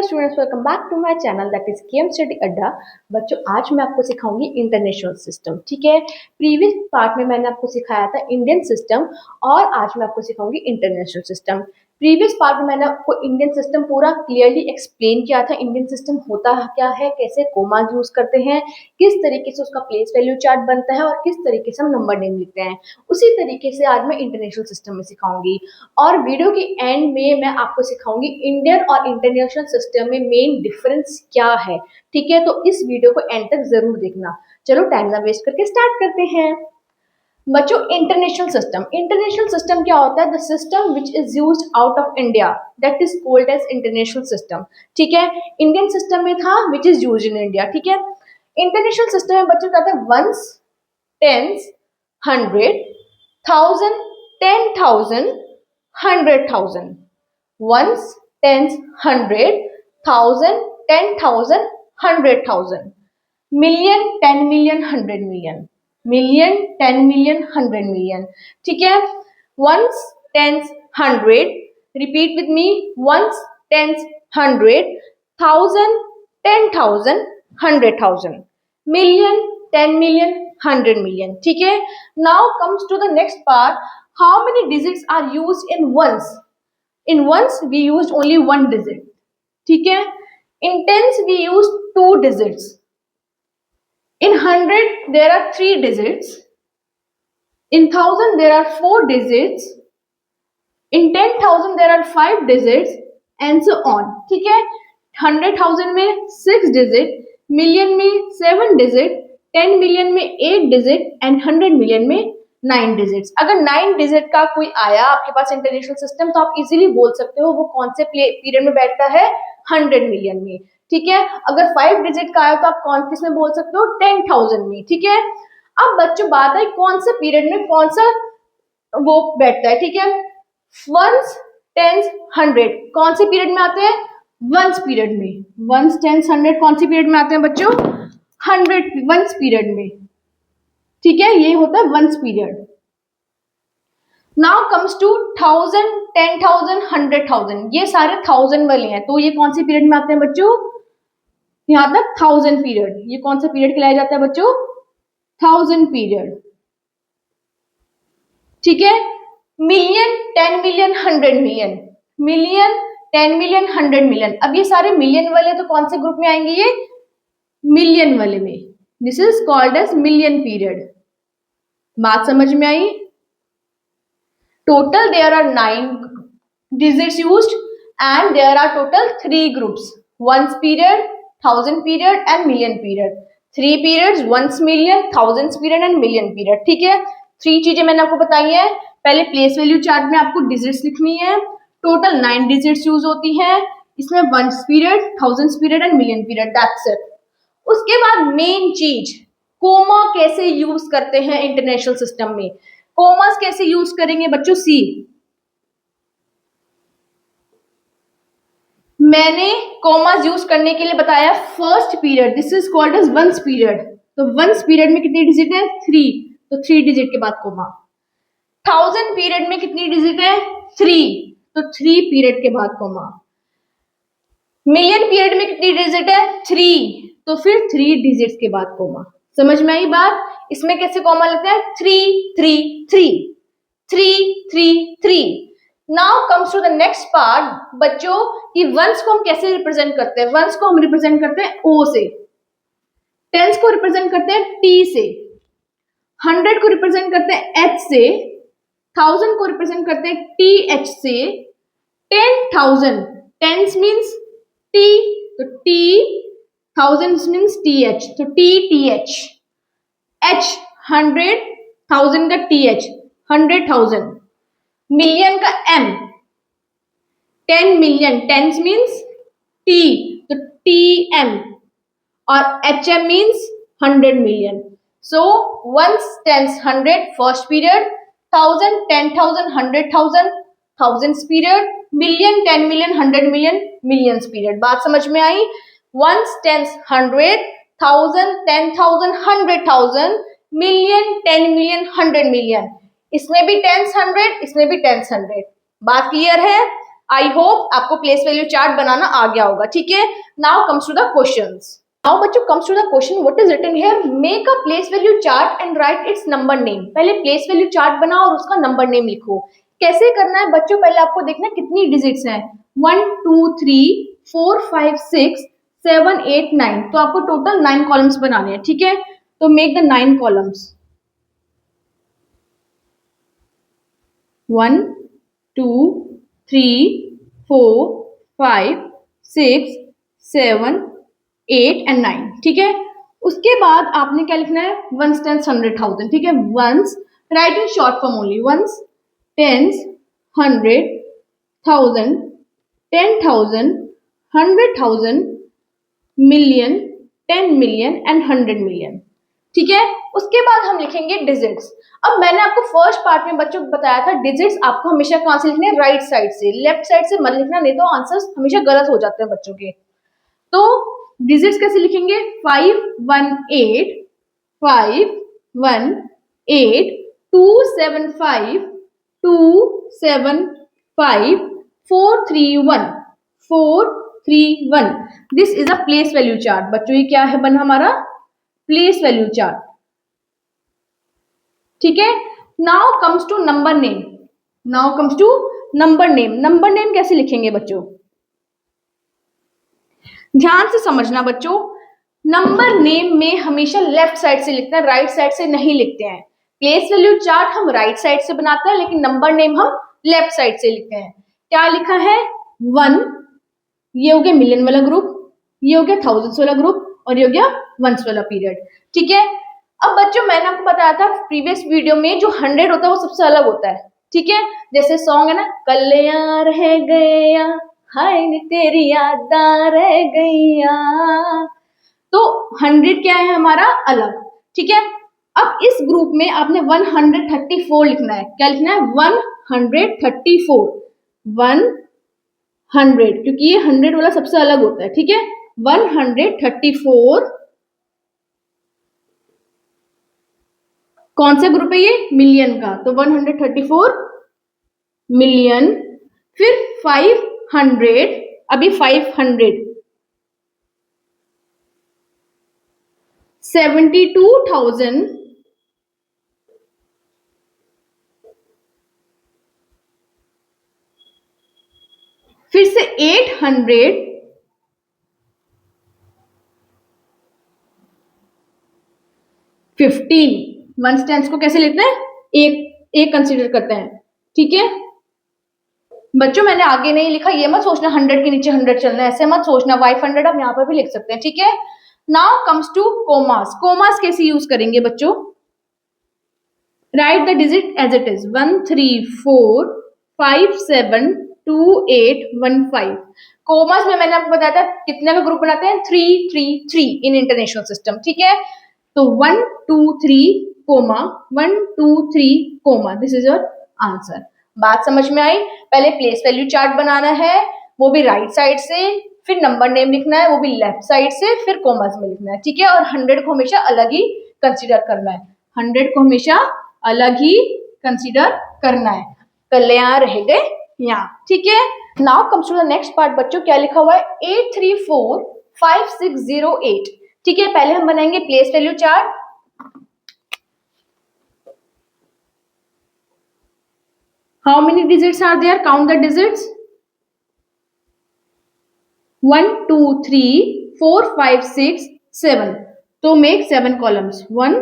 Students, welcome back to my channel that is KM study अड्डा। बच्चों, आज मैं आपको सिखाऊंगी इंटरनेशनल सिस्टम। ठीक है, प्रीवियस पार्ट में मैंने आपको सिखाया था इंडियन सिस्टम और आज मैं आपको सिखाऊंगी इंटरनेशनल सिस्टम। प्रीवियस पार्ट में मैंने आपको इंडियन सिस्टम पूरा क्लियरली एक्सप्लेन किया था। इंडियन सिस्टम होता क्या है, कैसे कोमा यूज करते हैं, किस तरीके से उसका प्लेस वैल्यू चार्ट बनता है और किस तरीके से हम नंबर नेम लिखते हैं। उसी तरीके से आज मैं इंटरनेशनल सिस्टम में सिखाऊंगी और वीडियो के एंड में मैं आपको सिखाऊंगी इंडियन और इंटरनेशनल सिस्टम में मेन डिफरेंस क्या है। ठीक है, तो इस वीडियो को एंड तक जरूर देखना। चलो टाइम ना वेस्ट करके स्टार्ट करते हैं। बच्चों, इंटरनेशनल सिस्टम क्या होता है? The system which is used out of India that is called as international system. ठीक है, इंडियन सिस्टम में था which is used in India. ठीक है, इंटरनेशनल सिस्टम में बच्चों कहते हैं ones, tens, 100, 1000, 10,000, 100,000। Ones, tens, 100, 1000, 10,000, 100,000. Million, 10 million, 100 million. Million, 10 million, 100 million. ठीक है, ones, tens, 100. Repeat with me. Ones, tens, 100, 1000, 10,000, 100,000. Million, 10 million, 100 million. ठीक है. Now comes to the next part. How many digits are used in ones? In ones we used only one digit. ठीक है, in tens we used two digits. In 100 there are three digits. In 1000 there are four digits. In 10,000 there are five digits and so on. ठीक है, 100,000 में 6 digit, million में 7 digit, 10 million में 8 digit and 100 million में 9 digits. अगर 9 digit का कोई आया आपके पास इंटरनेशनल सिस्टम तो आप इजीली बोल सकते हो वो कौन से पीरियड में बैठता है, 100 मिलियन में। ठीक है, अगर 5 डिजिट का आया तो आप कौन किस में बोल सकते हो, 10,000 में। ठीक है, अब बच्चों बात है कौन से पीरियड में कौन सा वो बैठता है। ठीक है, वंस, टेंस, 100 कौन से पीरियड में आते हैं, वंस पीरियड में। वंस, टेंस, 100 कौन से पीरियड में आते हैं बच्चों, 100 वंस पीरियड में। ठीक है, ये होता है ones period. Now comes to 1000, 10,000, 100,000। ये सारे 1000 वाले हैं, तो ये कौन से पीरियड में आते हैं बच्चों, यहां तक 1000 पीरियड। ये कौन सा पीरियड कहलाया जाता है बच्चों, 1000 पीरियड। ठीक है, million, 10 million, 100 million. Million, 10 million, 100 million. अब ये सारे मिलियन वाले तो कौन से ग्रुप में आएंगे, ये मिलियन वाले में। This is called as million period. बात समझ में आई? Total there are 9 digits used and there are total 3 groups: ones period, 1000 period and million period. 3 periods: ones million, thousands period and million period. ठीक है, 3 चीजें मैंने आपको बताई है। पहले प्लेस वैल्यू चार्ट में आपको डिजिट्स लिखनी है। टोटल 9 डिजिट्स यूज होती हैं इसमें, ones period, thousands period and million period. That's it. उसके बाद मेन चीज, कोमा कैसे यूज करते हैं इंटरनेशनल सिस्टम में। कोमास कैसे यूज करेंगे बच्चों, सी। मैंने कोमास यूज करने के लिए बताया first period, this is called as ones period. तो वंस पीरियड में कितनी डिजिट है, 3, तो 3 डिजिट के बाद कोमा। 1000 पीरियड में कितनी डिजिट है, 3, तो 3 पीरियड के बाद कोमा। मिलियन पीरियड में कितनी डिजिट है, 3, तो फिर 3 डिजिट्स के बाद कोमा। समझ में आई बात? इसमें कैसे कॉमा लेते हैं, 3 3 3 3 3 3। Now comes to the next part बच्चों कि वंस को हम कैसे रिप्रेजेंट करते हैं। वंस को हम रिप्रेजेंट करते हैं ओ से, टेंस को रिप्रेजेंट करते हैं टी से, 100 को रिप्रेजेंट करते हैं एच से, 1000 को रिप्रेजेंट करते हैं टी एच से, 10,000 टेंस मीन्स टी, तो टी, thousands means th, तो t t h, h 100, 1000 का th 100,000, मिलियन का m, 10 million, tens means t, तो tm, और hm means 100 million. So ones, tens, 100 first period, 1000, 10,000, 100,000 thousands period, million, 10 million, 100 million millions period. बात समझ में आई? Ones, tens, 100, 1000, 10,000, 100,000, million, 10 million, 100 million। इसमें भी tense 100, इसमें भी टेंस 100। बात क्लियर है? आई होप आपको प्लेस वैल्यू चार्ट बनाना आ गया होगा, ठीक है। Now comes to the questions. Now बच्चों comes to the question, what is written here, make a place value chart and write its number name. पहले प्लेस वैल्यू चार्ट बनाओ और उसका नंबर नेम लिखो। कैसे करना है बच्चों, पहले आपको देखना है कितनी डिजिट्स हैं, 1 2 3 4 5 6 7 8 9, तो आपको टोटल 9 कॉलम्स बनाने हैं, ठीक है। तो मेक द 9 कॉलम्स, 1 2 3 4 5 6 7 8 एंड 9, ठीक है। उसके बाद आपने क्या लिखना है, वंस टेंस 100,000, ठीक है। Ones write in short form only, ones tens 100,000 10,000 100,000 million 10 million and 100 million, ठीक है। उसके बाद हम लिखेंगे डिजिट्स। अब मैंने आपको फर्स्ट पार्ट में बच्चों बताया था डिजिट्स आपको हमेशा कहां से लिखने हैं, राइट साइड से, लेफ्ट साइड से मत लिखना, नहीं तो आंसर्स हमेशा गलत हो जाते हैं बच्चों के। तो डिजिट्स कैसे लिखेंगे, 518 518 275 275 431 431। This is a place value chart. बच्चों ये क्या है बना हमारा, प्लेस वैल्यू चार्ट, ठीक है। Now comes to number name, now comes to number name. Number name कैसे लिखेंगे बच्चों, ध्यान से समझना बच्चों, नंबर नेम में हमेशा लेफ्ट साइड से लिखना है, राइट साइड से नहीं लिखते हैं। प्लेस वैल्यू चार्ट हम राइट साइड से बनाते हैं, लेकिन नंबर नेम हम लेफ्ट साइड से लिखते हैं। क्या लिखा है, 1, ये हो गया मिलियन वाला ग्रुप, ये हो गया थाउजेंड्स वाला ग्रुप, और ये हो गया वंस वाला पीरियड, ठीक है। अब बच्चों मैंने आपको बताया था प्रीवियस वीडियो में जो 100 होता है वो सबसे अलग होता है, ठीक है। जैसे सॉन्ग है ना, कल्याण रह गया हाय नी तेरी याद रह गईया, तो 100 क्या है हमारा अलग, ठीक है। अब इस ग्रुप में आपने 134 लिखना है। क्या लिखना है, 134 100, क्योंकि ये 100 वाला सबसे अलग होता है, ठीक है। 134 कौन सा ग्रुप है ये, मिलियन का, तो 134 मिलियन। फिर 500, अभी 500 72,000 फिर से 800 15। वन टेंस को कैसे लेते हैं, एक कंसीडर करते हैं, ठीक है। बच्चों मैंने आगे नहीं लिखा, ये मत सोचना 100 के नीचे 100 चलना है, ऐसे मत सोचना, 500 आप यहाँ पर भी लिख सकते हैं, ठीक है। Now comes to commas. Commas कैसे यूज करेंगे बच्चों, write the digit as it is, 1 3 4 5 7 2 8 1 5। Commas में मैंने आपको बताया था कितने का ग्रुप बनाते हैं, 3 3 3 इन इंटरनेशनल सिस्टम, ठीक है। तो 1 2 3 comma 1 2 3 comma, this is your answer. बात समझ में आई। पहले प्लेस वैल्यू चार्ट बनाना है, वो भी राइट साइड से, फिर नंबर नेम लिखना है, वो भी लेफ्ट साइड से, फिर कोमास में लिखना है, ठीक है। और 100 को हमेशा अलग ही कंसीडर करना है, 100 को हमेशा अलग ही कंसीडर करना है। कल्याण रह गए यहाँ, ठीक है। Now comes to the next part बच्चों, क्या लिखा हुआ है, 8345608, ठीक है। पहले हम बनाएंगे place value chart. How many digits are there, count the digits, 1 2 3 4 5 6 7, तो मेक 7 कॉलम्स, 1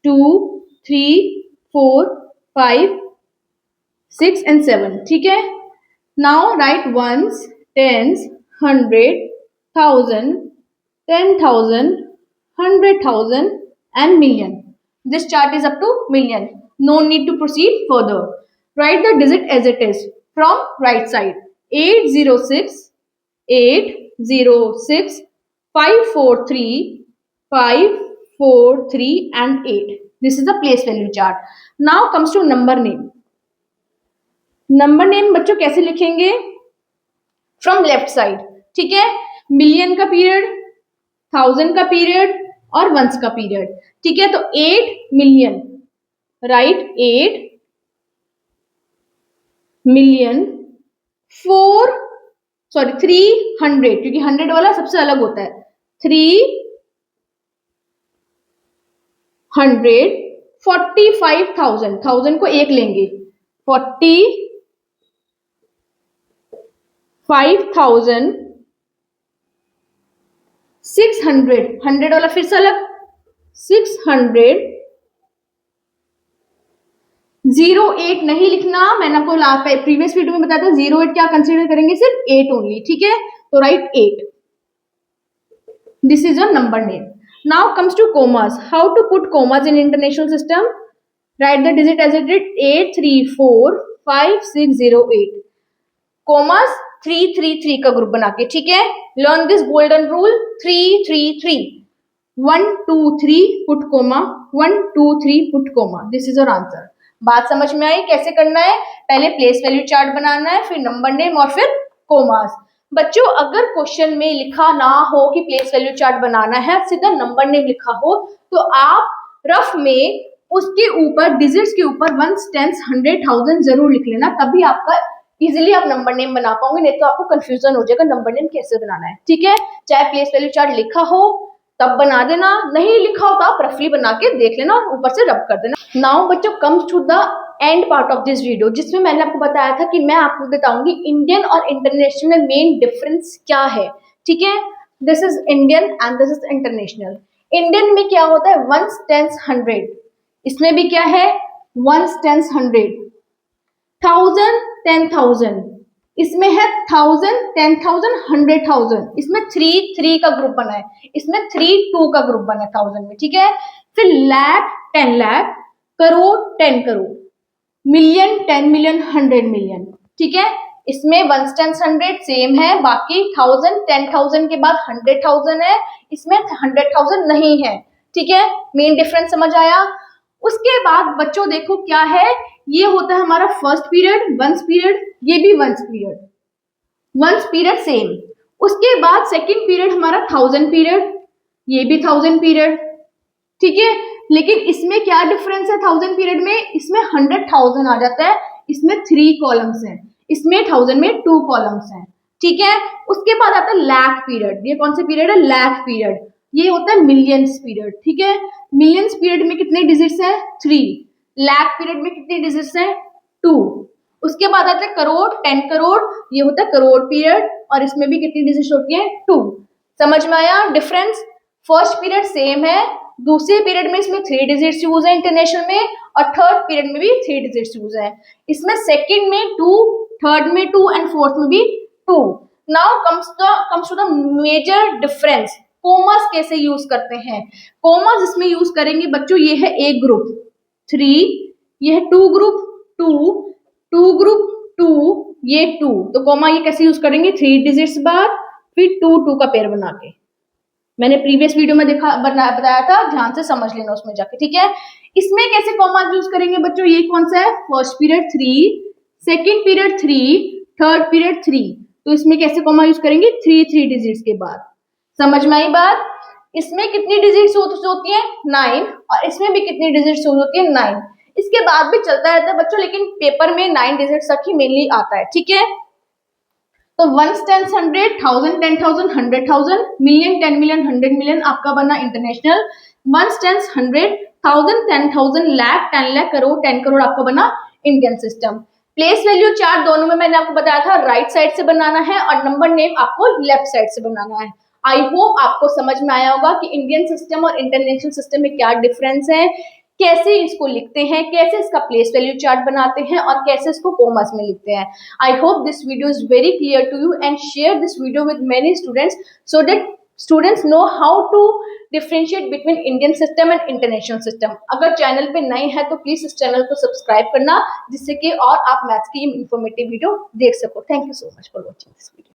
2 3 4 5 6 and 7, ठीक है। Now right once tens 100 1000 10,000 100,000 and million. This chart is up to million. No need to proceed further. Write the digit as it is from right side. 806 806 543 543 and 8. This is the place value chart. Now comes to number name. Number name बच्चों कैसे लिखेंगे, from left side, ठीक है। Million का period, 1000 का period और once का period, ठीक है। तो 8 मिलियन, राइट 8 मिलियन 300, क्योंकि 100 वाला सबसे अलग होता है। 300, 45,000, 1000 को एक लेंगे, 45,600, 100 वाला फिर से अलग, 600, 08 नहीं लिखना, मैंने आपको प्रीवियस वीडियो में बताया था 08 क्या कंसीडर करेंगे, सिर्फ 8 ओनली, ठीक है। तो write 8, this is your number name. Now comes to commas, how to put commas in international system, write the digit as it is 8345608, commas 333 का ग्रुप बना के, ठीक है। Learn this golden rule, 333, 1 2 3 put comma, 1 2 3 put comma, this is your answer. बात समझ में आई कैसे करना है? पहले प्लेस वैल्यू चार्ट बनाना है, फिर नंबर नेम और फिर कोमास। बच्चों अगर क्वेश्चन में लिखा ना हो कि प्लेस वैल्यू चार्ट बनाना है, सीधा नंबर नेम लिखा हो, तो आप रफ में उसके ऊपर डिजिट्स के ऊपर 1 10 100 1000 जरूर लिख लेना, तभी आपका इजिली आप नंबर नेम बना पाओगे, नहीं तो आपको कंफ्यूजन हो जाएगा नंबर नेम कैसे बनाना है, ठीक है। चाहे प्लेस वैल्यू चार्ट लिखा हो तब बना देना, नहीं लिखा हो तो आप रफली बना के देख लेना और ऊपर से रब कर देना। नाउ बच्चों comes to the end part of this video, जिसमें मैंने आपको बताया था कि मैं आपको बताऊंगी इंडियन और इंटरनेशनल मेन डिफरेंस क्या है, ठीक है। This is Indian and this is international. Indian में क्या होता है 1 10 100, इसमें भी क्या है 1 10 100, 1000 10,000, इसमें है 1000 10,000 100,000, इसमें 3 3 का ग्रुप बना है, इसमें 3 2 का ग्रुप बना है 1000 में, ठीक है। फिर lakh 10 lakh, crore 10 crore, million 10 million 100 million, ठीक है। इसमें 1 10 100 सेम है, बाकी 1000 10,000 के बाद 100,000 है, इसमें 100,000 नहीं है, ठीक है। मेन डिफरेंस समझ आया। उसके बाद बच्चों देखो क्या है, ये होता है हमारा फर्स्ट पीरियड, वंस पीरियड, ये भी ones period, ones period same. उसके बाद सेकंड पीरियड हमारा 1000 पीरियड, ये भी 1000 पीरियड, ठीक है। लेकिन इसमें क्या डिफरेंस है 1000 पीरियड में, इसमें 100,000 आ जाता है, इसमें 3 कॉलम्स हैं, इसमें 1000 में 2 कॉलम्स हैं, ठीक है। उसके बाद आता है लाख पीरियड, ये कौन सा पीरियड है लाख पीरियड, ये होता है मिलियंस पीरियड, ठीक है। मिलियंस पीरियड में कितने डिजिट्स हैं 3, लाख पीरियड में कितने डिजिट्स हैं 2। उसके बाद आता है करोड़ 10 करोड़, ये होता है करोड़ पीरियड, और इसमें भी कितनी डिजिट्स होती है 2। समझ में आया डिफरेंस? फर्स्ट पीरियड सेम है, दूसरे पीरियड में इसमें 3 डिजिट्स यूज है इंटरनेशनल में, और थर्ड पीरियड में भी 3 डिजिट्स यूज है। इसमें सेकंड में 2, थर्ड में 2 एंड फोर्थ में भी 2। Now comes to the major difference, commas कैसे यूज करते हैं। कोमास इसमें यूज करेंगे बच्चों, ये है एक ग्रुप 3, ये है 2 ग्रुप 2, 2 ग्रुप 2, ये 2, तो कोमा ये कैसे यूज करेंगे 3 डिजिट्स बाद, फिर 2 2 का पेयर बना के, मैंने प्रीवियस वीडियो में बताया था, ध्यान से समझ लेना उसमें जाके, ठीक है। इसमें कैसे कॉमा यूज करेंगे बच्चों, ये कौन सा है first period 3, second period 3, third period 3, तो इसमें कैसे कॉमा यूज करेंगे 3 3 डिजिट्स के बाद। समझ में आई बात? इसमें कितनी डिजिट्स होती है 9, और इसमें भी कितनी डिजिट्स होती है 9। इसके बाद भी चलता रहता है बच्चों, लेकिन पेपर में 9 डिजिट्स तक ही मेनली आता है, ठीक है। तो 1 10 100 1000 10,000 100,000, मिलियन 10 मिलियन 100 मिलियन आपका बना इंटरनेशनल। 1 10 100 1000 10,000 लाख 10 लाख करोड़ 10 करोड़ आपका बना Indian system. Place value chart दोनों में मैंने आपको बताया था राइट साइड से बनाना है, और नंबर नेम आपको लेफ्ट साइड से बनाना है। आई होप आपको समझ में आया होगा कि इंडियन सिस्टम और इंटरनेशनल सिस्टम में क्या डिफरेंस है, कैसे इसको लिखते हैं, कैसे इसका प्लेस वैल्यू चार्ट बनाते हैं, और कैसे इसको कोमास में लिखते हैं। I hope this video is very clear to you, and share this video with many students so that students know how to differentiate between Indian system and international system. अगर channel पे नए हैं तो please इस channel को subscribe करना, जिससे कि और आप मैथ्स की इंफॉर्मेटिव वीडियो देख सको। Thank you so much for watching this video.